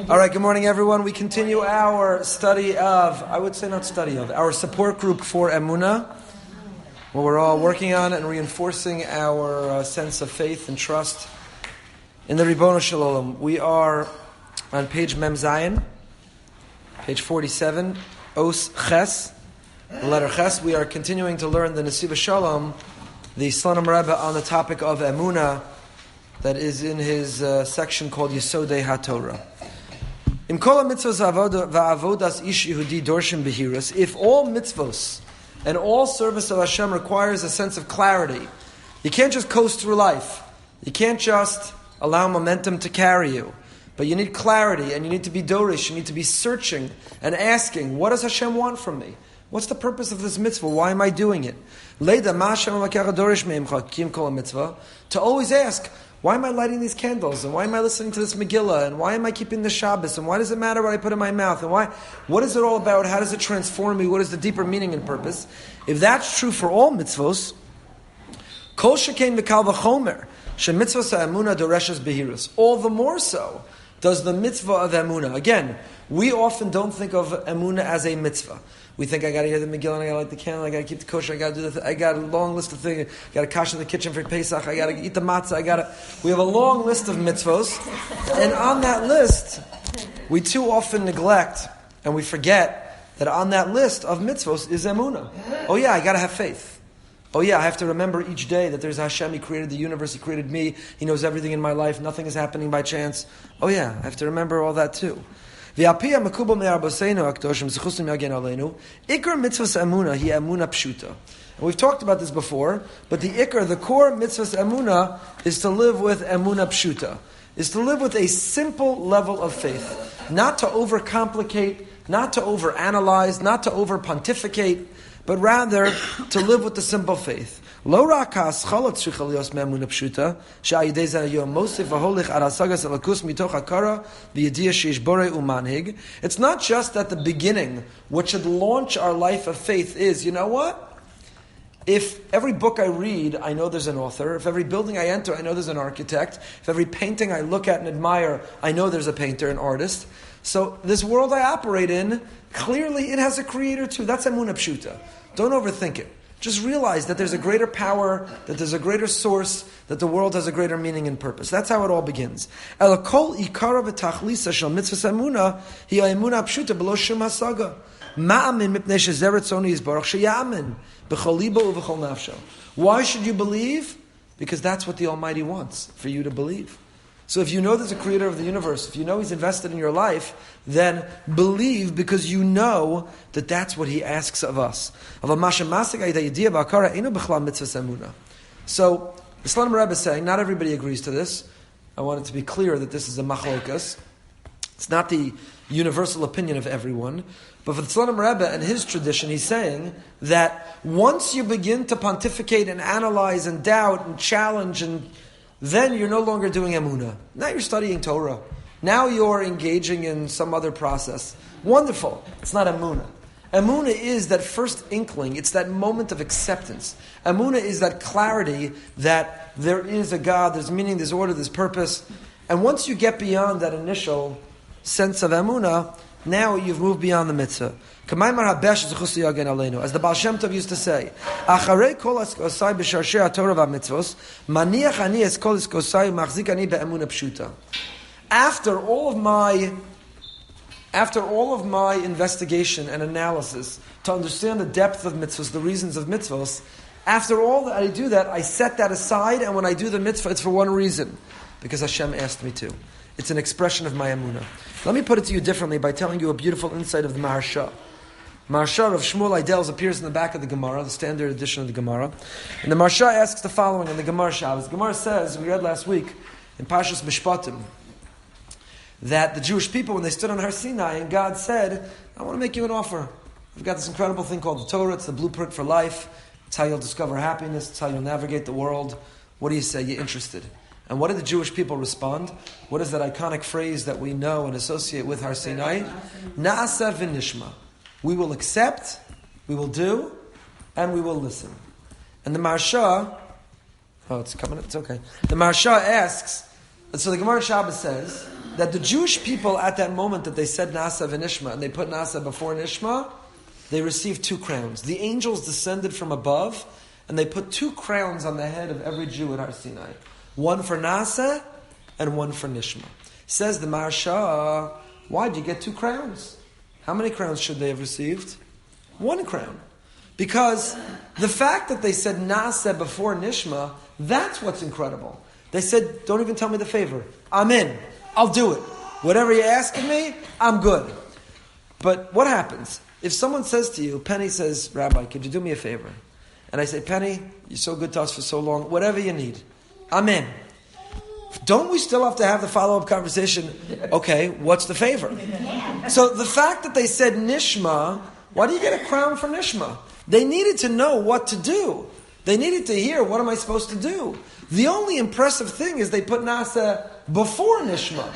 All right, good morning, everyone. We continue our study of, I would say not study of, our support group for Emunah, where we're all working on and reinforcing our sense of faith and trust in the Ribbono Shel Olam. We are on page Mem Zayin, page 47, Os Ches, the letter Ches. We are continuing to learn the Nesiva Shalom, the Slonim Rebbe, on the topic of Emunah, that is in his section called Yesodei HaTorah. If all mitzvos and all service of Hashem requires a sense of clarity, you can't just coast through life. You can't just allow momentum to carry you. But you need clarity, and you need to be dorish. You need to be searching and asking, what does Hashem want from me? What's the purpose of this mitzvah? Why am I doing it? To always ask, why am I lighting these candles? And why am I listening to this Megillah? And why am I keeping the Shabbos? And why does it matter what I put in my mouth? And what is it all about? How does it transform me? What is the deeper meaning and purpose? If that's true for all mitzvos, kol shekein v'kal v'chomer, shemitzvos ha'emunah doreshes behirus. All the more so does the mitzvah of emunah. Again, we often don't think of emunah as a mitzvah. We think, I got to hear the Megillah, and I got to light the candle, I got to keep the kosher, I got to do I got a long list of things, I got to kash in the kitchen for Pesach, I got to eat the matzah, we have a long list of mitzvos, and on that list, we too often neglect, and we forget that on that list of mitzvos is emunah. Oh yeah, I got to have faith. Oh yeah, I have to remember each day that there's Hashem, He created the universe, He created me, He knows everything in my life, nothing is happening by chance. Oh yeah, I have to remember all that too. Ikar mitzvahs emunah hi emunah pshuta. And we've talked about this before, but the core mitzvahs emunah is to live with emunah pshuta, is to live with a simple level of faith, not to overcomplicate, not to overanalyze, not to overpontificate, but rather to live with the simple faith. It's not just that the beginning, what should launch our life of faith is, you know what? If every book I read, I know there's an author. If every building I enter, I know there's an architect. If every painting I look at and admire, I know there's a painter, an artist. So this world I operate in, clearly it has a creator too. That's emunah pshuta. Don't overthink it. Just realize that there's a greater power, that there's a greater source, that the world has a greater meaning and purpose. That's how it all begins. Kol ikara v'tachlisa shel mitzvahs emunah hi ha'emunah pshuta below shum hasaga. Ma'amin mipnei shezeratzoni yisbarach sheyamin b'chol libo u'v'chol nafsho. Why should you believe? Because that's what the Almighty wants, for you to believe. So if you know there's a creator of the universe, if you know He's invested in your life, then believe because you know that that's what He asks of us. So the Slonim Rebbe is saying, not everybody agrees to this. I want it to be clear that this is a machlokas. It's not the universal opinion of everyone. But for the Slonim Rebbe and his tradition, he's saying that once you begin to pontificate and analyze and doubt and challenge, and then you're no longer doing emunah. Now you're studying Torah. Now you're engaging in some other process. Wonderful. It's not emunah. Emunah is that first inkling. It's that moment of acceptance. Emunah is that clarity that there is a God, there's meaning, there's order, there's purpose. And once you get beyond that initial sense of emunah, now you've moved beyond the mitzvah. As the Baal Shem Tov used to say, after all of my investigation and analysis to understand the depth of mitzvahs, the reasons of mitzvahs, after all that I do that, I set that aside, and when I do the mitzvah, it's for one reason, because Hashem asked me to. It's an expression of my emunah. Let me put it to you differently by telling you a beautiful insight of the Maharsha. Maharsha of Shmuel Eidels appears in the back of the Gemara, the standard edition of the Gemara. And the Maharsha asks the following in the Gemara Shabbos. The Gemara says, we read last week in Pashas Mishpatim, that the Jewish people, when they stood on Har Sinai, and God said, I want to make you an offer. We've got this incredible thing called the Torah. It's the blueprint for life. It's how you'll discover happiness. It's how you'll navigate the world. What do you say? You're interested? And what did the Jewish people respond? What is that iconic phrase that we know and associate with Har Sinai? Na'aseh v'nishma. We will accept, we will do, and we will listen. And the Maharsha, it's coming, it's okay. The Maharsha asks, so the Gemara Shabbos says, that the Jewish people at that moment that they said Nasa v'Nishma, and they put Nasa before Nishma, they received 2 crowns. The angels descended from above, and they put 2 crowns on the head of every Jew at Har Sinai. One for Nasa, and one for Nishma. Says the Maharsha, why did you get 2 crowns? How many crowns should they have received? 1 crown. Because the fact that they said Nasa before Nishma, that's what's incredible. They said, don't even tell me the favor. I'm in. I'll do it. Whatever you ask of me, I'm good. But what happens? If someone says to you, Penny says, Rabbi, could you do me a favor? And I say, Penny, you're so good to us for so long. Whatever you need, I'm in. Don't we still have to have the follow-up conversation? Okay, what's the favor? So the fact that they said Nishma, why do you get a crown for Nishma? They needed to know what to do. They needed to hear, what am I supposed to do? The only impressive thing is they put Nasa before Nishma.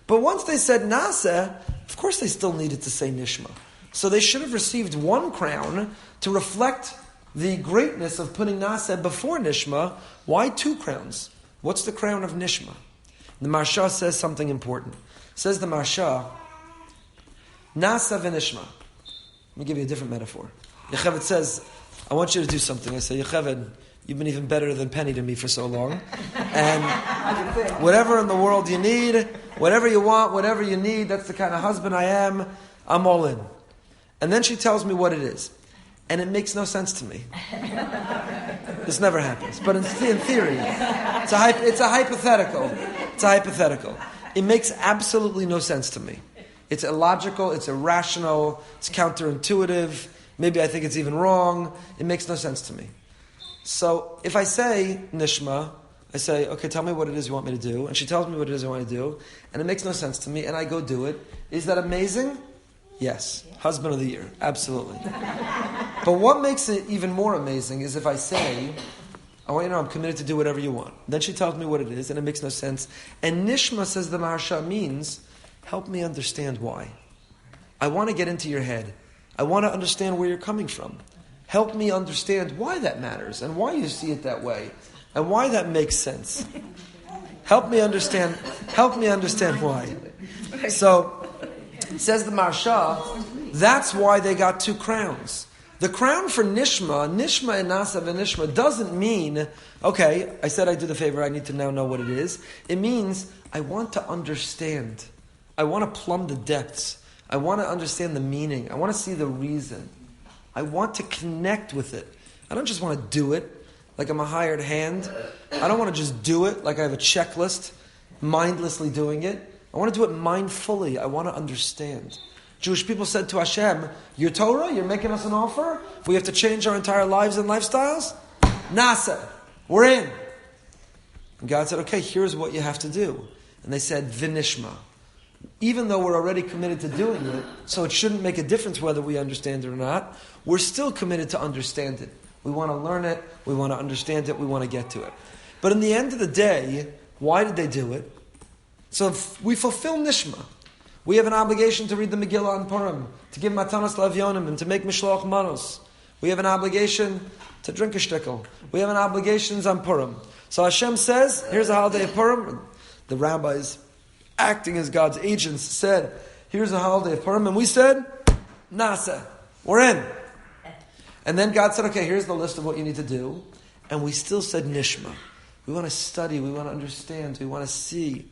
But once they said Nasa, of course they still needed to say Nishma. So they should have received 1 crown to reflect the greatness of putting Nasa before Nishma. Why 2 crowns? What's the crown of Nishma? The Maharsha says something important. Says the Maharsha, Nasa v'Nishma. Let me give you a different metaphor. Yocheved says, I want you to do something. I say, Yocheved, you've been even better than Penny to me for so long. And whatever in the world you need, whatever you want, whatever you need, that's the kind of husband I am, I'm all in. And then she tells me what it is. And it makes no sense to me. This never happens. But in theory, it's a hypothetical. It's a hypothetical. It makes absolutely no sense to me. It's illogical, it's irrational, it's counterintuitive. Maybe I think it's even wrong. It makes no sense to me. So if I say Nishma, I say, okay, tell me what it is you want me to do. And she tells me what it is I want to do. And it makes no sense to me. And I go do it. Is that amazing? Yes. Husband of the year. Absolutely. But what makes it even more amazing is if I say, I want you to know I'm committed to do whatever you want. Then she tells me what it is and it makes no sense. And Nishma, says the Maharsha, means help me understand why. I want to get into your head. I want to understand where you're coming from. Help me understand why that matters and why you see it that way and why that makes sense. Help me understand why. So, says the Maharsha, that's why they got 2 crowns. The crown for Nishma and Nasa v'Nishma doesn't mean, okay, I said I do the favor, I need to now know what it is. It means I want to understand. I want to plumb the depths. I want to understand the meaning. I want to see the reason. I want to connect with it. I don't just want to do it like I'm a hired hand. I don't want to just do it like I have a checklist, mindlessly doing it. I want to do it mindfully. I want to understand. Jewish people said to Hashem, your Torah, you're making us an offer? We have to change our entire lives and lifestyles? Nasa, we're in. And God said, okay, here's what you have to do. And they said, V'Nishma. Even though we're already committed to doing it, so it shouldn't make a difference whether we understand it or not, we're still committed to understand it. We want to learn it, we want to understand it, we want to get to it. But in the end of the day, why did they do it? So if we fulfill Nishma. We have an obligation to read the Megillah on Purim, to give Matanos Lavyonim, and to make Mishloach Manos. We have an obligation to drink a shtickle. We have an obligations on Purim. So Hashem says, here's a holiday of Purim. The rabbis, acting as God's agents, said, here's a holiday of Purim. And we said, Nasa, we're in. And then God said, okay, here's the list of what you need to do. And we still said Nishma. We want to study, we want to understand, we want to see.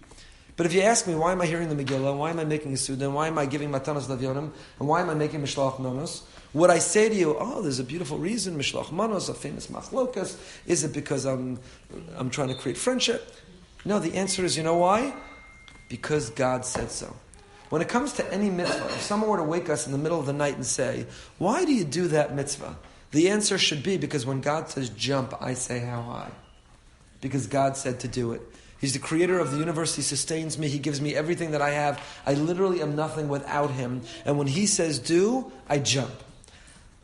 But if you ask me, why am I hearing the Megillah? Why am I making a Suda? Why am I giving Matanos Lavyonim? And why am I making Mishloach Manos? Would I say to you, oh, there's a beautiful reason, Mishloach Manos, a famous machlokas. Is it because I'm trying to create friendship? No, the answer is, you know why? Because God said so. When it comes to any mitzvah, if someone were to wake us in the middle of the night and say, why do you do that mitzvah? The answer should be, because when God says jump, I say how high. Because God said to do it. He's the creator of the universe. He sustains me. He gives me everything that I have. I literally am nothing without Him. And when He says do, I jump.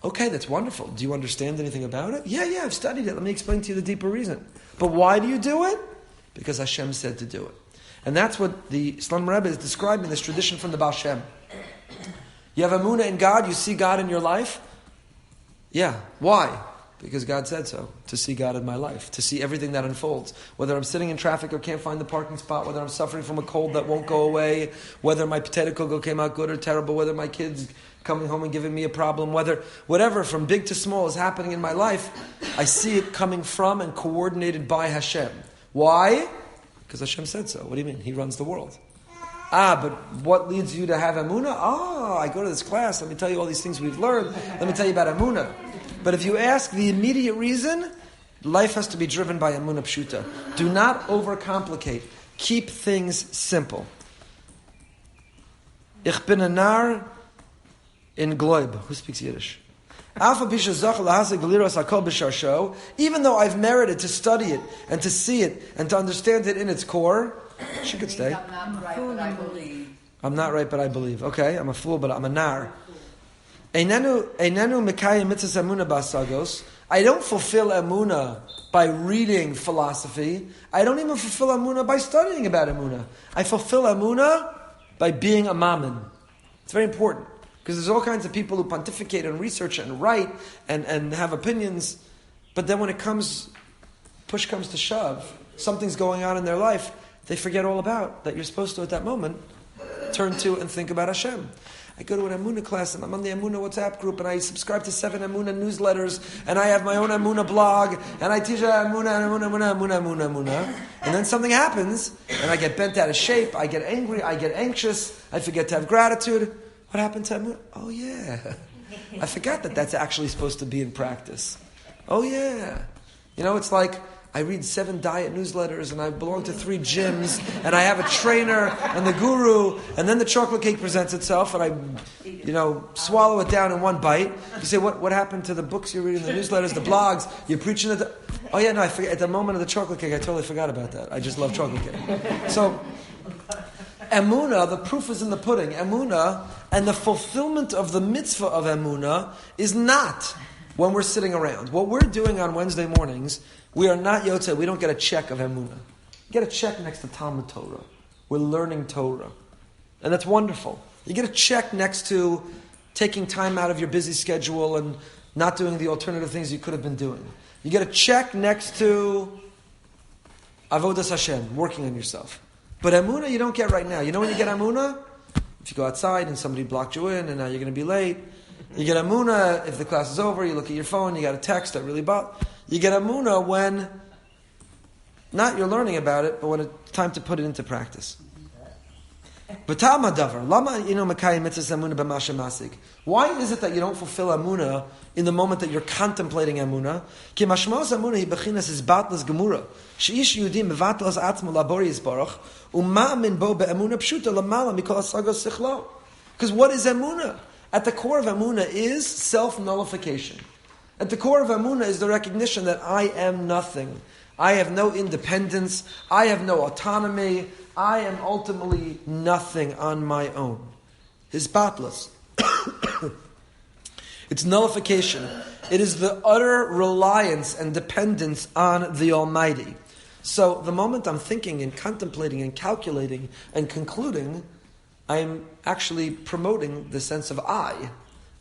Okay, that's wonderful. Do you understand anything about it? Yeah, I've studied it. Let me explain to you the deeper reason. But why do you do it? Because Hashem said to do it. And that's what the Slonimer Rebbe is describing, this tradition from the Baal Shem. You have emunah in God. You see God in your life. Yeah. Why? Because God said so, to see God in my life, to see everything that unfolds. Whether I'm sitting in traffic or can't find the parking spot, whether I'm suffering from a cold that won't go away, whether my potato kugel came out good or terrible, whether my kids coming home and giving me a problem, whatever, from big to small is happening in my life, I see it coming from and coordinated by Hashem. Why? Because Hashem said so. What do you mean? He runs the world. But what leads you to have emunah? I go to this class, let me tell you all these things we've learned, let me tell you about emunah. But if you ask the immediate reason, life has to be driven by emunah pshuta. Do not overcomplicate. Keep things simple. Ich bin a nar in Gloib. Who speaks Yiddish? Even though I've merited to study it and to see it and to understand it in its core, she could stay. I'm not right, but I believe. I'm not right, but I believe. Okay, I'm a fool, but I'm a nar. Einenu mekayim mitzvahs emunah b'asagos. I don't fulfill emunah by reading philosophy. I don't even fulfill emunah by studying about emunah. I fulfill emunah by being a mammon. It's very important. Because there's all kinds of people who pontificate and research and write and have opinions, but then when push comes to shove, something's going on in their life, they forget all about that you're supposed to, at that moment, turn to and think about Hashem. I go to an Emunah class, and I'm on the Emunah WhatsApp group, and I subscribe to 7 Emunah newsletters, and I have my own Emunah blog, and I teach Emunah. And then something happens, and I get bent out of shape, I get angry, I get anxious, I forget to have gratitude. What happened to Emunah? Oh yeah. I forgot that that's actually supposed to be in practice. Oh yeah. It's like I read 7 diet newsletters and I belong to 3 gyms and I have a trainer and the guru, and then the chocolate cake presents itself and I swallow it down in one bite. You say, what happened to the books you're reading, the newsletters, the blogs, you're preaching it? Oh yeah, no, I forget. At the moment of the chocolate cake, I totally forgot about that. I just love chocolate cake. So Emunah, the proof is in the pudding. Emunah and the fulfillment of the mitzvah of Emunah is not when we're sitting around. What we're doing on Wednesday mornings, we are not Yotzei. We don't get a check of Emunah. You get a check next to Talmud Torah. We're learning Torah. And that's wonderful. You get a check next to taking time out of your busy schedule and not doing the alternative things you could have been doing. You get a check next to Avodas Hashem, working on yourself. But Emunah you don't get right now. You know when you get Emunah? If you go outside and somebody blocked you in and now you're going to be late. You get Emunah if the class is over, you look at your phone, you got a text that really bothers. You get Emunah when, not you're learning about it, but when it's time to put it into practice. Why is it that you don't fulfill Emunah in the moment that you're contemplating Emunah? Because what is Emunah? At the core of Emunah is self-nullification. At the core of Emunah is the recognition that I am nothing. I have no independence. I have no autonomy. I am ultimately nothing on my own. His batlas. It's nullification. It is the utter reliance and dependence on the Almighty. So the moment I'm thinking and contemplating and calculating and concluding, I am actually promoting the sense of I.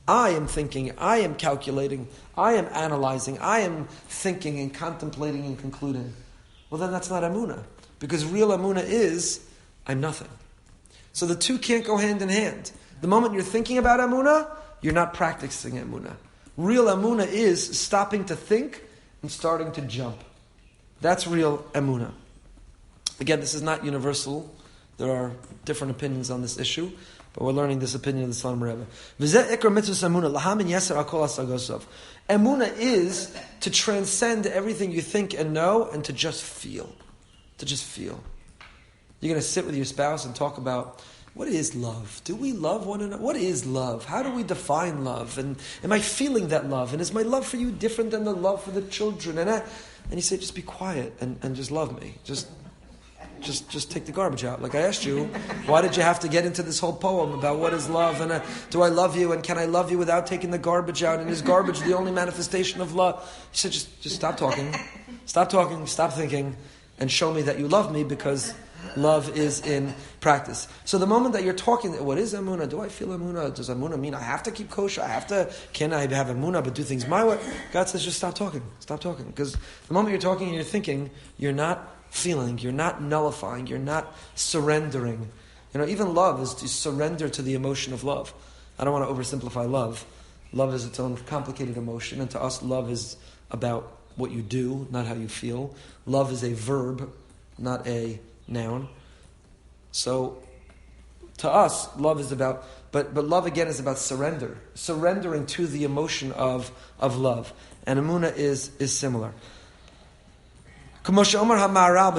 I am thinking, I am calculating, I am analyzing, I am thinking and contemplating and concluding. Well, then that's not Emunah. Because real Emunah is, I'm nothing. So the two can't go hand in hand. The moment you're thinking about Emunah, you're not practicing Emunah. Real Emunah is stopping to think and starting to jump. That's real Emunah. Again, this is not universal. There are different opinions on this issue, but we're learning this opinion of the Slonim Rebbe. Emunah is to transcend everything you think and know and to just feel. To just feel. You're going to sit with your spouse and talk about, what is love? Do we love one another? What is love? How do we define love? And am I feeling that love? And is my love for you different than the love for the children? And you say, just be quiet and just love me. Just take the garbage out. Like I asked you, why did you have to get into this whole poem about what is love? And do I love you? And can I love you without taking the garbage out? And is garbage the only manifestation of love? He said, just stop talking. Stop talking. Stop thinking. And show me that you love me, because Love is in practice. So the moment that you're talking, what is emunah? Do I feel emunah? Does emunah mean I have to keep kosher? Can I have emunah but do things my way? God says just stop talking. Stop talking. Because the moment you're talking and you're thinking, you're not feeling, you're not nullifying, you're not surrendering. Even love is to surrender to the emotion of love. I don't want to oversimplify love. Love is its own complicated emotion, and to us, love is about what you do, not how you feel. Love is a verb, not a noun. So, to us, love is about, but love again is about surrendering to the emotion of love. And emunah is similar. The Maharal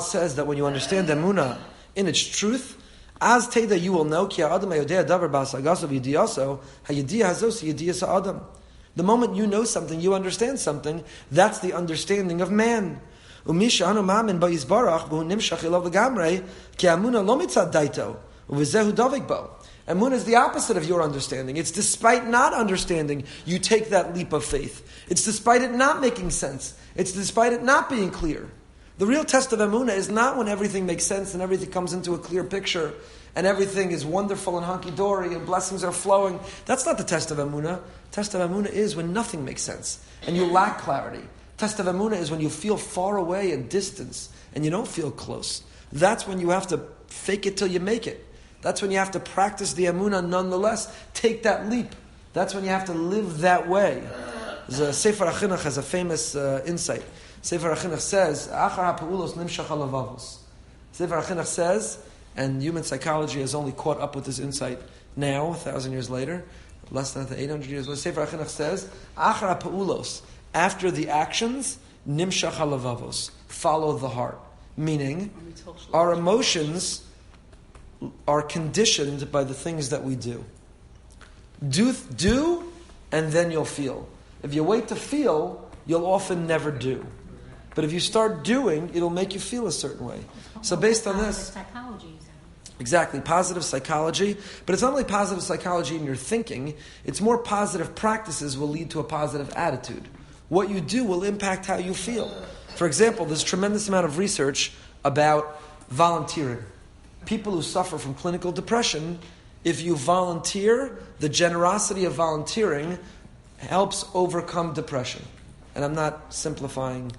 says that when you understand emunah in its truth, as Teda you will know, the moment you know something, you understand something, that's the understanding of man. Emunah is the opposite of your understanding. It's despite not understanding, you take that leap of faith. It's despite it not making sense. It's despite it not being clear. The real test of emunah is not when everything makes sense and everything comes into a clear picture and everything is wonderful and hunky-dory and blessings are flowing. That's not the test of emunah. Test of emunah is when nothing makes sense and you lack clarity. Test of emunah is when you feel far away and distance and you don't feel close. That's when you have to fake it till you make it. That's when you have to practice the emunah nonetheless. Take that leap. That's when you have to live that way. Sefer HaChinuch has a famous insight. Sefer HaChinuch says, Achar ha'pa'ulos nimshach halavavos. Sefer HaChinuch says, and human psychology has only caught up with this insight now, 1,000 years later, less than 800 years later. Sefer HaChinuch says, Achar ha'pa'ulos, after the actions, nimshach halavavos, follow the heart. Meaning, our emotions are conditioned by the things that we do. Do, and then you'll feel. If you wait to feel, you'll often never do. But if you start doing, it'll make you feel a certain way. So based on this... Psychology. Exactly, positive psychology. But it's not only positive psychology in your thinking, it's more positive practices will lead to a positive attitude. What you do will impact how you feel. For example, there's a tremendous amount of research about volunteering. People who suffer from clinical depression, if you volunteer, the generosity of volunteering helps overcome depression. And I'm not simplifying,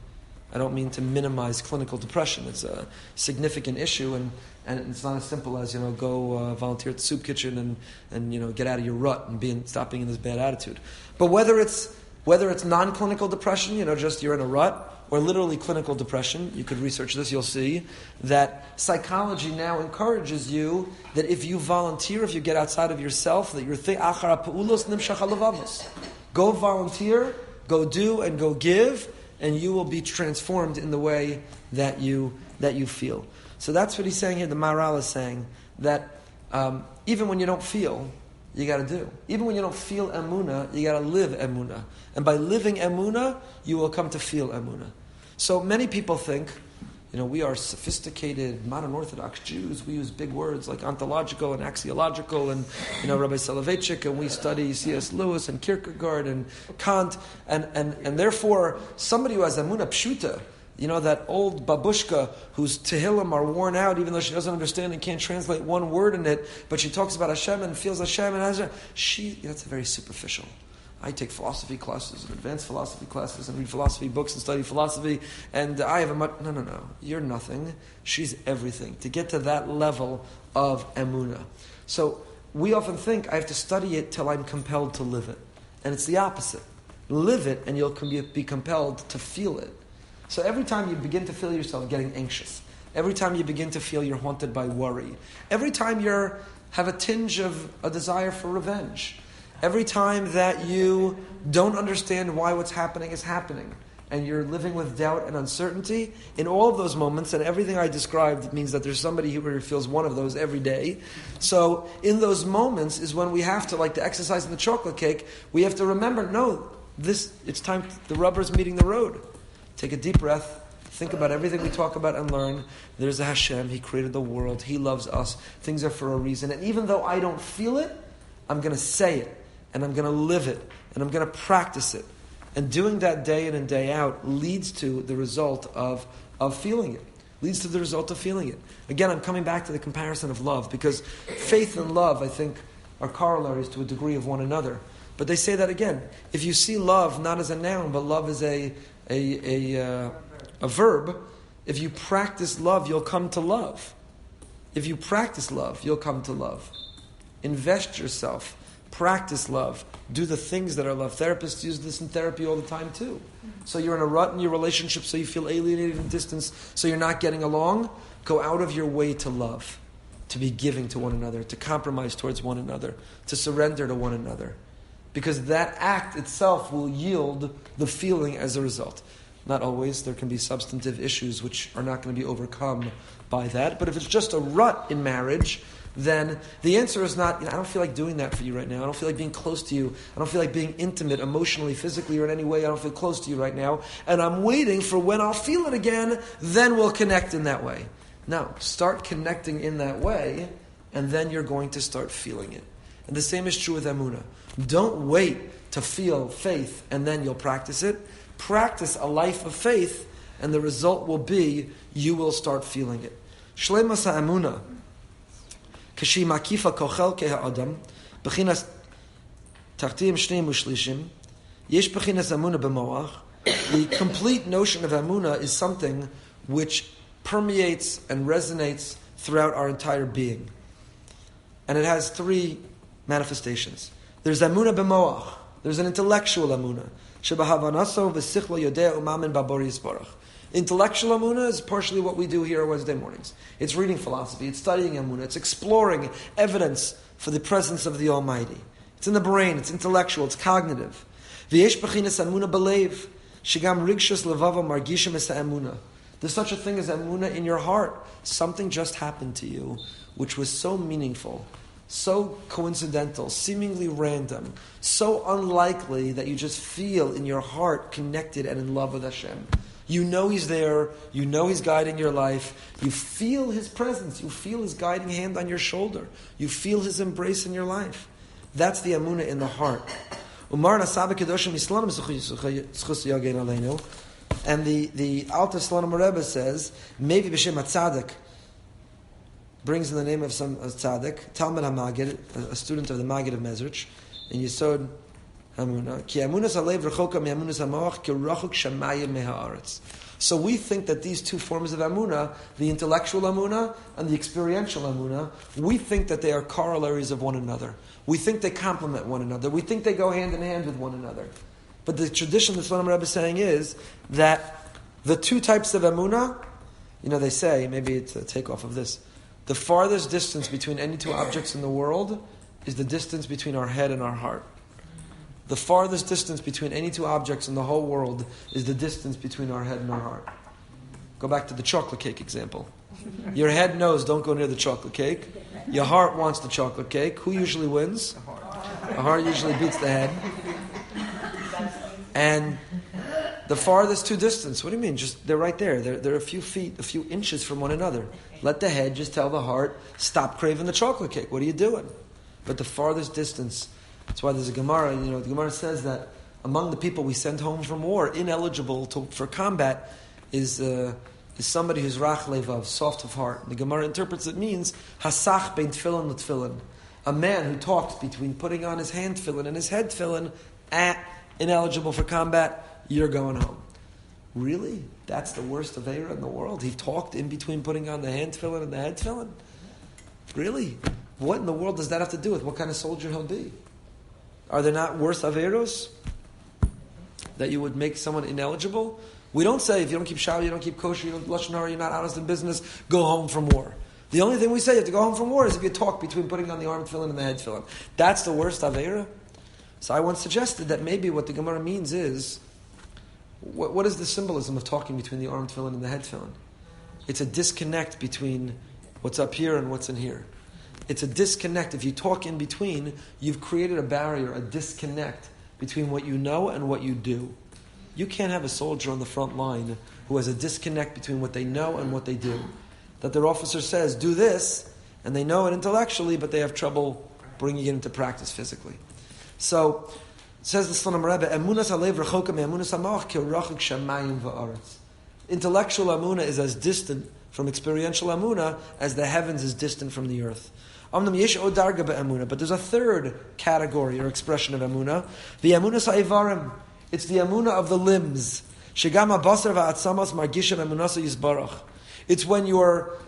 I don't mean to minimize clinical depression. It's a significant issue, and it's not as simple as, go volunteer at the soup kitchen and get out of your rut and stop being in this bad attitude. But whether it's non-clinical depression, just you're in a rut, or literally clinical depression, you could research this, you'll see that psychology now encourages you that if you volunteer, if you get outside of yourself, that you're achar ha'pa'ulos nimshach halavavos. Go volunteer, go do, and go give, and you will be transformed in the way that you feel. So that's what he's saying here. The Maharal is saying that even when you don't feel, you got to do. Even when you don't feel emunah, you got to live emunah. And by living emunah, you will come to feel emunah. So many people think, we are sophisticated, modern Orthodox Jews. We use big words like ontological and axiological, and Rabbi Soloveitchik, and we study C.S. Lewis and Kierkegaard and Kant, and therefore somebody who has emunah pshuta, that old babushka whose tehillim are worn out, even though she doesn't understand and can't translate one word in it, but she talks about Hashem and feels Hashem and Hashem. That's very superficial. I take philosophy classes and advanced philosophy classes and read philosophy books and study philosophy, and I have No. You're nothing. She's everything. To get to that level of emunah. So we often think, I have to study it till I'm compelled to live it. And it's the opposite. Live it and you'll be compelled to feel it. So every time you begin to feel yourself getting anxious, every time you begin to feel you're haunted by worry, every time you have a tinge of a desire for revenge, every time that you don't understand why what's happening is happening, and you're living with doubt and uncertainty, in all of those moments, and everything I described means that there's somebody who feels one of those every day. So in those moments is when we have to, like the exercise in the chocolate cake, we have to remember, it's time, the rubber's meeting the road. Take a deep breath. Think about everything we talk about and learn. There's a Hashem. He created the world. He loves us. Things are for a reason. And even though I don't feel it, I'm going to say it. And I'm going to live it. And I'm going to practice it. And doing that day in and day out leads to the result of feeling it. Leads to the result of feeling it. Again, I'm coming back to the comparison of love, because faith and love, I think, are corollaries to a degree of one another. But they say that again. If you see love not as a noun, but love as a verb, if you practice love, you'll come to love. If you practice love, you'll come to love. Invest yourself. Practice love. Do the things that are love. Therapists use this in therapy all the time too. So you're in a rut in your relationship, so you feel alienated and distanced, so you're not getting along. Go out of your way to love, to be giving to one another, to compromise towards one another, to surrender to one another. Because that act itself will yield the feeling as a result. Not always. There can be substantive issues which are not going to be overcome by that. But if it's just a rut in marriage, then the answer is not, I don't feel like doing that for you right now. I don't feel like being close to you. I don't feel like being intimate emotionally, physically, or in any way. I don't feel close to you right now. And I'm waiting for when I'll feel it again, then we'll connect in that way. No, start connecting in that way, and then you're going to start feeling it. And the same is true with Emunah. Don't wait to feel faith and then you'll practice it. Practice a life of faith, and the result will be you will start feeling it. Shleimas ha'emunah, kashi makifa kochel keha'adam, bechinas tartim shneim u'shlishim, yesh bechinas emunah b'moach. The complete notion of emunah is something which permeates and resonates throughout our entire being. And it has three manifestations. There's emunah b'moach. There's an intellectual emunah. Shebahavanaso v'sichlo yodea umamin babori yisbarach. Intellectual emunah is partially what we do here on Wednesday mornings. It's reading philosophy, it's studying emunah, it's exploring evidence for the presence of the Almighty. It's in the brain, it's intellectual, it's cognitive. V'yesh bechinas emunah b'leiv, shegam rigshus levava margishim es emunah. There's such a thing as emunah in your heart. Something just happened to you which was so meaningful, so coincidental, seemingly random, so unlikely that you just feel in your heart connected and in love with Hashem. You know He's there, you know He's guiding your life, you feel His presence, you feel His guiding hand on your shoulder, you feel His embrace in your life. That's the emunah in the heart. And the Alter Slonim Rebbe says, maybe B'Shem HaTzadik, brings in the name of some tzaddik, Talmud HaMagid, a student of the Magid of Mezrich, in Yesod Emunah. Ki emunas halev rechoka mi emunas hamoach ki rachok shamayim mehaaretz. So we think that these two forms of emunah, the intellectual emunah and the experiential emunah, we think that they are corollaries of one another. We think they complement one another. We think they go hand in hand with one another. But the tradition the Slonim Rebbe is saying is that the two types of emunah, they say, maybe it's a takeoff of this, the farthest distance between any two objects in the world is the distance between our head and our heart. The farthest distance between any two objects in the whole world is the distance between our head and our heart. Go back to the chocolate cake example. Your head knows don't go near the chocolate cake. Your heart wants the chocolate cake. Who usually wins? The heart usually beats the head. And the farthest two distance, what do you mean? Just they're right there. They're a few feet, a few inches from one another. Let the head just tell the heart, stop craving the chocolate cake. What are you doing? But the farthest distance, that's why there's a Gemara, the Gemara says that among the people we send home from war, ineligible for combat, is somebody who's rach levav, soft of heart. The Gemara interprets it means, hasach bein tefillin l'tefillin. A man who talks between putting on his hand tefillin and his head tefillin, ineligible for combat, you're going home. Really? That's the worst Aveira in the world? He talked in between putting on the hand tefillin and the head tefillin? Really? What in the world does that have to do with what kind of soldier he'll be? Are there not worse Aveiros that you would make someone ineligible? We don't say if you don't keep Shabbat, you don't keep kosher, you don't Lashon Hara, you're not honest in business, go home from war. The only thing we say you have to go home from war is if you talk between putting on the arm tefillin and the head tefillin. That's the worst Aveira? So I once suggested that maybe what the Gemara means is, what is the symbolism of talking between the arm tefillin and the head tefillin? It's a disconnect between what's up here and what's in here. It's a disconnect. If you talk in between, you've created a barrier, a disconnect between what you know and what you do. You can't have a soldier on the front line who has a disconnect between what they know and what they do. That their officer says, do this, and they know it intellectually, but they have trouble bringing it into practice physically. So, Says the Slonim Rebbe, Emunas halev rechoka me'emunas hamoach kerachik shamayim va'aretz. Intellectual Emunah is as distant from experiential Emunah as the heavens is distant from the earth. Amnam yesh od darga be'emunah, but there's a third category or expression of Emunah. The Emunas ha'ivarim. It's the Emunah of the limbs. Shegam ha'basar va'atzamas margishav emunasa yisbarach. It's when your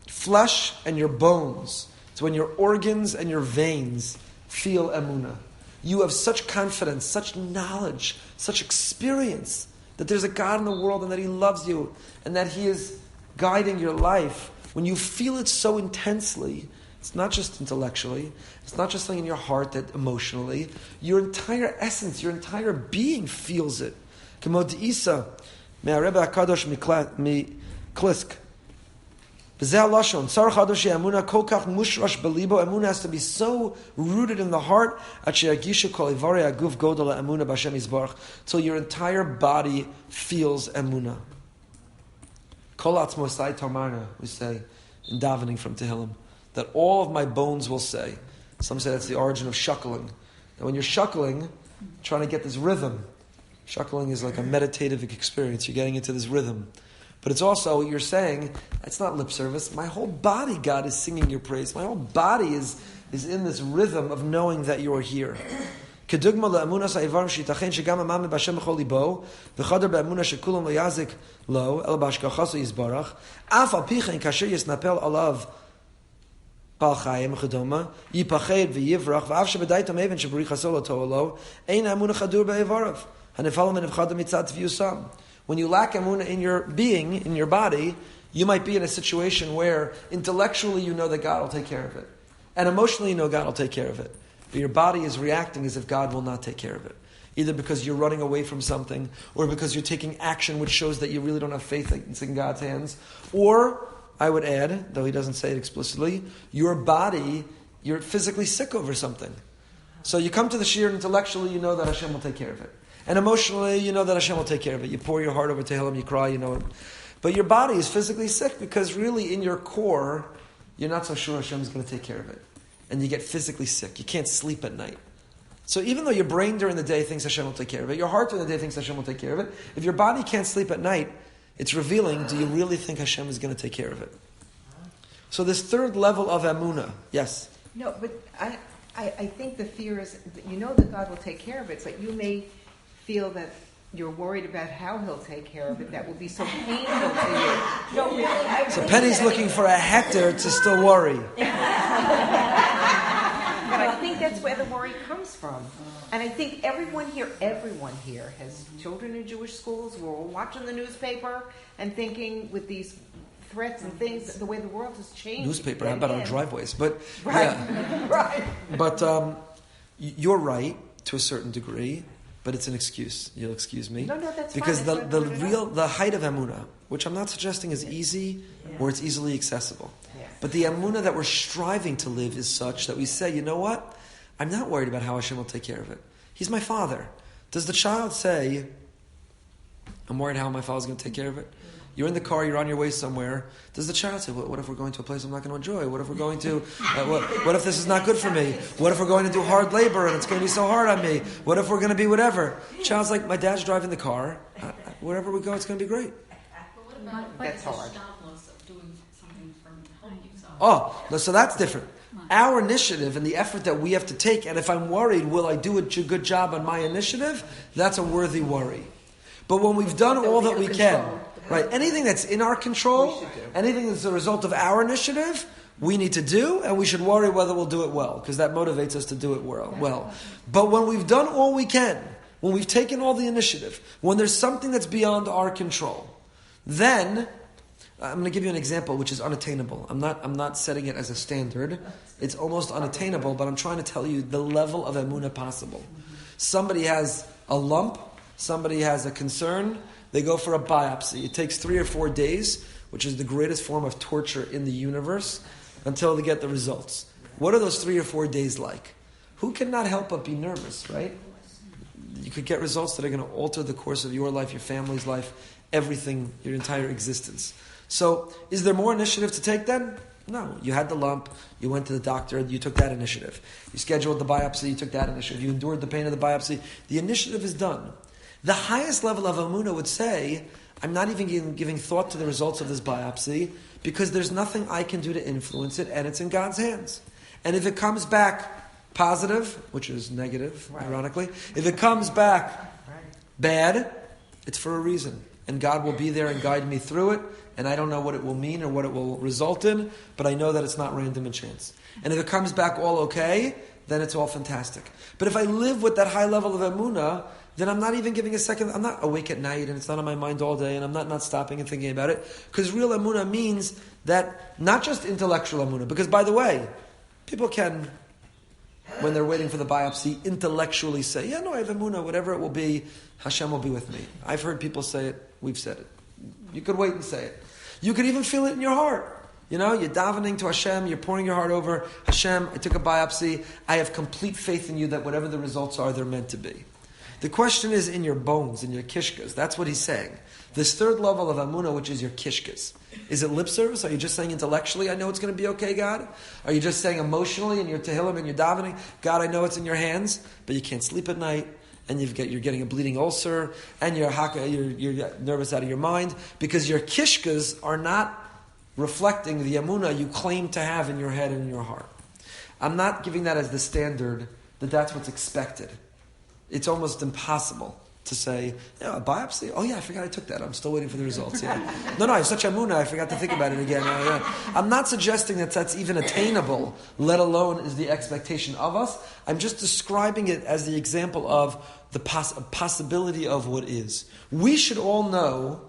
flesh and your bones, it's when your organs and your veins feel Emunah. You have such confidence, such knowledge, such experience that there's a God in the world and that He loves you and that He is guiding your life. When you feel it so intensely, it's not just intellectually, it's not just something in your heart that emotionally, your entire essence, your entire being feels it. K'mo d'isa, me'arebbe HaKadosh miklisk. Emunah has to be so rooted in the heart till your entire body feels Emunah. We say in davening from Tehillim that all of my bones will say. Some say that's the origin of shuckling. That when you're shuckling, trying to get this rhythm, shuckling is like a meditative experience. You're getting into this rhythm. But it's also, you're saying, it's not lip service. My whole body, God, is singing your praise. My whole body is in this rhythm of knowing that you're here. Kedugma le'emunas ha'ivarim shitachen shegam amam b'Hashem b'chol libo v'chadar be'emunah shekulam le'yazik lo el b'hashgachaso yizbarach af al pichen kasher yisnapel alav bal chayim chedoma yipached v'yivrach v'af shebedaitam even shebarichaso lo to'alo ein emunah chadur be'evarav hanefalim enevchadam mitzat v'yusam. When you lack emunah in your being, in your body, you might be in a situation where intellectually you know that God will take care of it. And emotionally you know God will take care of it. But your body is reacting as if God will not take care of it. Either because you're running away from something, or because you're taking action which shows that you really don't have faith that it's in God's hands. Or, I would add, though he doesn't say it explicitly, your body, you're physically sick over something. So you come to the shiur and intellectually you know that Hashem will take care of it. And emotionally, you know that Hashem will take care of it. You pour your heart over Tehillim, you cry, you know it. But your body is physically sick because really in your core, you're not so sure Hashem is going to take care of it. And you get physically sick. You can't sleep at night. So even though your brain during the day thinks Hashem will take care of it, your heart during the day thinks Hashem will take care of it, if your body can't sleep at night, it's revealing, do you really think Hashem is going to take care of it? So this third level of Emunah, yes? No, but I think the fear is, that you know that God will take care of it, but you may feel that you're worried about how He'll take care of it. That will be so painful to you. No, really. So Penny's looking for a hectare to still worry. But I think that's where the worry comes from. And I think everyone here has children in Jewish schools. We're all watching the newspaper and thinking with these threats and things, the way the world has changed. Newspaper, how about our driveways? But right, yeah. Right. But you're right to a certain degree. But it's an excuse. You'll excuse me. No, that's because fine. the height of Emunah, which I'm not suggesting is easy or it's easily accessible. Yes. But the Emunah that we're striving to live is such that we say, you know what? I'm not worried about how Hashem will take care of it. He's my father. Does the child say, I'm worried how my father's going to take care of it? You're in the car, you're on your way somewhere. Does the child say, well, what if we're going to a place I'm not going to enjoy? What if we're going to, what if this is not good for me? What if we're going to do hard labor and it's going to be so hard on me? What if we're going to be whatever? Child's like, my dad's driving the car. Wherever we go, it's going to be great. But what about that's hard. of doing something for helping yourself? Oh, no, so that's different. Our initiative and the effort that we have to take, and if I'm worried, will I do a good job on my initiative? That's a worthy worry. But when we've done all that we can, right? Anything that's in our control, anything that's a result of our initiative, we need to do, and we should worry whether we'll do it well, because that motivates us to do it well. But when we've done all we can, when we've taken all the initiative, when there's something that's beyond our control, then I'm going to give you an example which is unattainable. I'm not setting it as a standard. It's almost unattainable, but I'm trying to tell you the level of emunah possible. Somebody has a lump, somebody has a concern, they go for a biopsy. It takes 3 or 4 days, which is the greatest form of torture in the universe, until they get the results. What are those 3 or 4 days like? Who cannot help but be nervous, right? You could get results that are going to alter the course of your life, your family's life, everything, your entire existence. So, is there more initiative to take then? No, you had the lump, you went to the doctor, you took that initiative. You scheduled the biopsy, you took that initiative. You endured the pain of the biopsy. The initiative is done. The highest level of Amunah would say, I'm not even giving thought to the results of this biopsy because there's nothing I can do to influence it, and it's in God's hands. And if it comes back positive, which is negative, ironically, if it comes back bad, it's for a reason. And God will be there and guide me through it, and I don't know what it will mean or what it will result in, but I know that it's not random and chance. And if it comes back all okay, then it's all fantastic. But if I live with that high level of emunah, then I'm not even giving a second, I'm not awake at night and it's not on my mind all day and I'm not stopping and thinking about it. Because real emunah means that, not just intellectual emunah, because by the way, people can, when they're waiting for the biopsy, intellectually say, yeah, no, I have emunah, whatever it will be, Hashem will be with me. I've heard people say it, we've said it. You could wait and say it. You could even feel it in your heart. You know, you're davening to Hashem, you're pouring your heart over, Hashem, I took a biopsy, I have complete faith in you that whatever the results are, they're meant to be. The question is in your bones, in your kishkas. That's what he's saying. This third level of Amunah, which is your kishkas. Is it lip service? Are you just saying intellectually, I know it's going to be okay, God? Are you just saying emotionally in your tehillim and your davening, God, I know it's in your hands, but you can't sleep at night, and you're getting a bleeding ulcer, and you're nervous out of your mind, because your kishkas are not reflecting the Amunah you claim to have in your head and in your heart. I'm not giving that as the standard, that that's what's expected. It's almost impossible to say, a biopsy? Oh yeah, I forgot I took that. I'm still waiting for the results. Yeah. No, I have such Amunah, I forgot to think about it again. I'm not suggesting that that's even attainable, let alone is the expectation of us. I'm just describing it as the example of the possibility of what is. We should all know,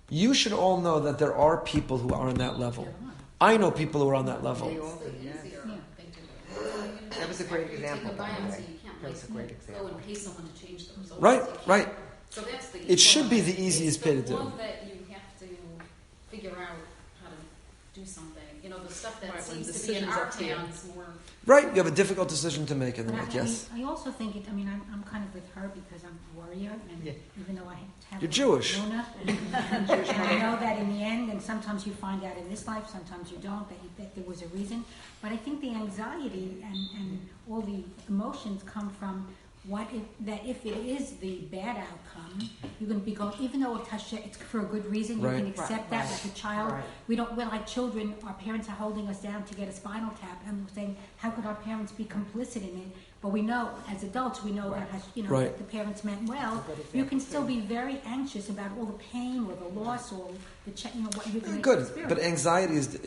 you should all know that there are people who are on that level. I know people who are on that level. That was a great example, by the way. That's a great example. Go and pay someone to change the results. Right. So that's the. It should be the easiest pay to do. The one that you have to figure out how to do something. You know, the stuff that seems to be in our hands more. Right, you have a difficult decision to make in that, yes. I also think I'm kind of with her because I'm a warrior, and even though I have You're Jewish. and I know that in the end, and sometimes you find out in this life, sometimes you don't, that there was a reason. But I think the anxiety and all the emotions come from if it is the bad outcome, you're going to be going, even though it's for a good reason, you can accept that like a child. Right. We're like children, our parents are holding us down to get a spinal tap, and we're saying, how could our parents be complicit in it? But we know, as adults, we know that that the parents meant well. You can still be very anxious about all the pain or the loss or what you're going to experience. Good, but anxiety is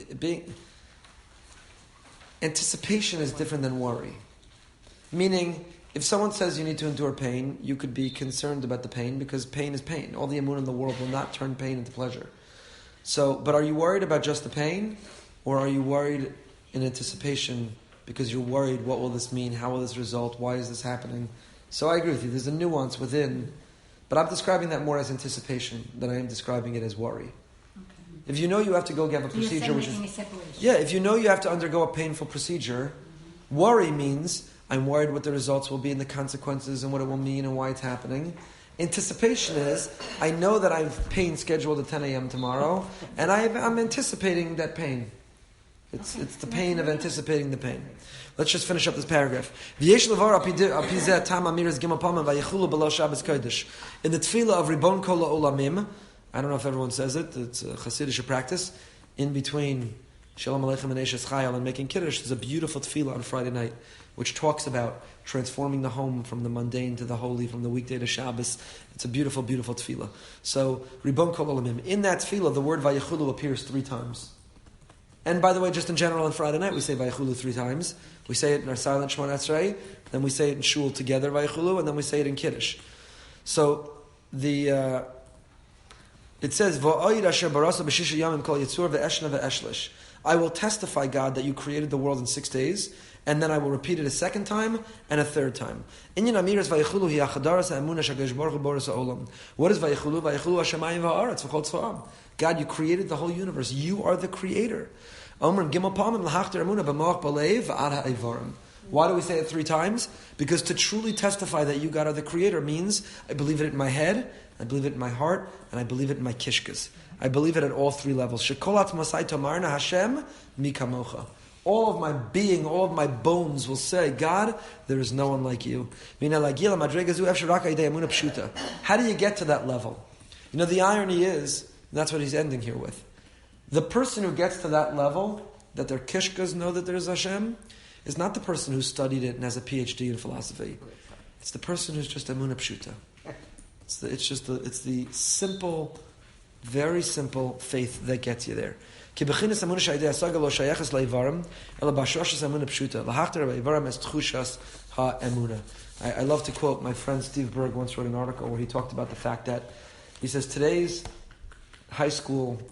anticipation is different than worry. Meaning, if someone says you need to endure pain, you could be concerned about the pain because pain is pain. All the emunah in the world will not turn pain into pleasure. So, but are you worried about just the pain, or are you worried in anticipation because you're worried, what will this mean, how will this result, why is this happening? So I agree with you, there's a nuance within, but I'm describing that more as anticipation than I am describing it as worry. Okay. If you know you have to go get a procedure, if you know you have to undergo a painful procedure, worry means I'm worried what the results will be and the consequences and what it will mean and why it's happening. Anticipation is, I know that I have pain scheduled at 10 a.m. tomorrow, and I'm anticipating that pain. It's the pain of anticipating the pain. Let's just finish up this paragraph. In the tefillah of Ribon Kol Ha'olamim, I don't know if everyone says it, it's a Hasidic practice, in between Shalom Aleichem and Eshes Chayil and making Kiddush, there's a beautiful tefillah on Friday night, which talks about transforming the home from the mundane to the holy, from the weekday to Shabbos. It's a beautiful, beautiful tefillah. So, Ribon Kol Olamim. In that tefillah, the word Vayechulu appears 3 times. And by the way, just in general on Friday night, we say Vayechulu 3 times. We say it in our silent Shemona Esrei, then we say it in Shul together, Vayechulu, and then we say it in Kiddush. So, it says, V'oid asher barasa b'shisha yamim kol yitzur ve'eshna ve'eshlish. I will testify, God, that you created the world in 6 days, and then I will repeat it a second time and a third time. What is Vayechulu? Vayechulu Hashemayim v'ha'aretz. God, you created the whole universe. You are the creator. Why do we say it 3 times? Because to truly testify that you, God, are the creator means I believe it in my head, I believe it in my heart, and I believe it in my kishkas. I believe it at all three levels. Shekolat masai tomarna Hashem mi kamocha. All of my being, all of my bones will say, God, there is no one like you. How do you get to that level? The irony is, and that's what he's ending here with. The person who gets to that level, that their kishkas know that there's Hashem, is not the person who studied it and has a PhD in philosophy. It's the person who's just emunah pshuta. It's the simple, very simple faith that gets you there. I love to quote my friend Steve Berg once wrote an article where he talked about the fact that he says today's high school,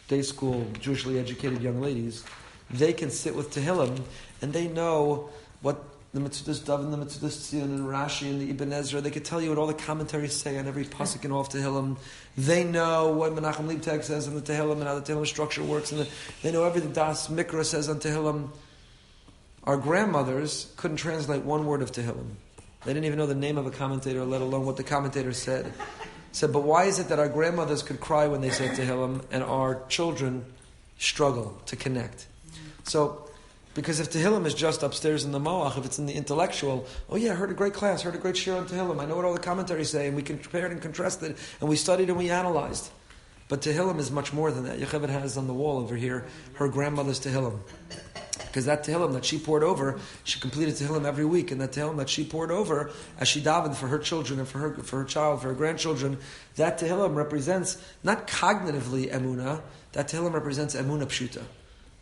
day school, Jewishly educated young ladies, they can sit with Tehillim and they know what the Metzudas Dav and the Metzudas Tzion and Rashi and the Ibn Ezra, they could tell you what all the commentaries say on every pasuk and all of Tehillim. They know what Menachem Leibtag says on the Tehillim and how the Tehillim structure works. And they know everything Das Mikra says on Tehillim. Our grandmothers couldn't translate one word of Tehillim. They didn't even know the name of a commentator, let alone what the commentator said. Said, but why is it that our grandmothers could cry when they say Tehillim and our children struggle to connect? So, because if Tehillim is just upstairs in the Moach, if it's in the intellectual, oh yeah, I heard a great class, heard a great shir on Tehillim, I know what all the commentaries say, and we compared and contrasted, and we studied and we analyzed. But Tehillim is much more than that. Yocheved has on the wall over here her grandmother's Tehillim. Because that Tehillim that she poured over, she completed Tehillim every week, and that Tehillim that she poured over, as she davened for her children and for her child, for her grandchildren, that Tehillim represents, not cognitively emunah, that Tehillim represents emunah pshuta.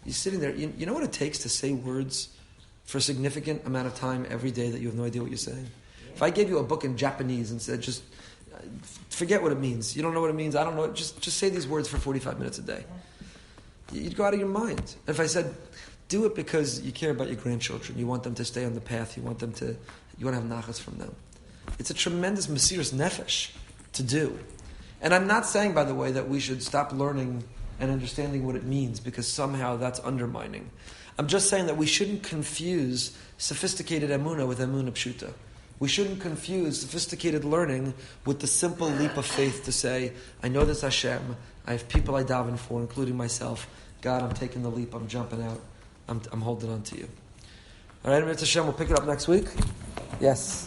You're sitting there, you know what it takes to say words for a significant amount of time every day that you have no idea what you're saying? Yeah. If I gave you a book in Japanese and said, just forget what it means. You don't know what it means, I don't know it, just say these words for 45 minutes a day. You'd go out of your mind. If I said, do it because you care about your grandchildren, you want them to stay on the path, you want to have nachas from them. It's a tremendous mesiras nefesh to do. And I'm not saying, by the way, that we should stop learning and understanding what it means, because somehow that's undermining. I'm just saying that we shouldn't confuse sophisticated emunah with emunah pshuta. We shouldn't confuse sophisticated learning with the simple leap of faith to say, I know this Hashem, I have people I daven for, including myself. God, I'm taking the leap, I'm jumping out, I'm holding on to you. All right, Hashem, we'll pick it up next week. Yes.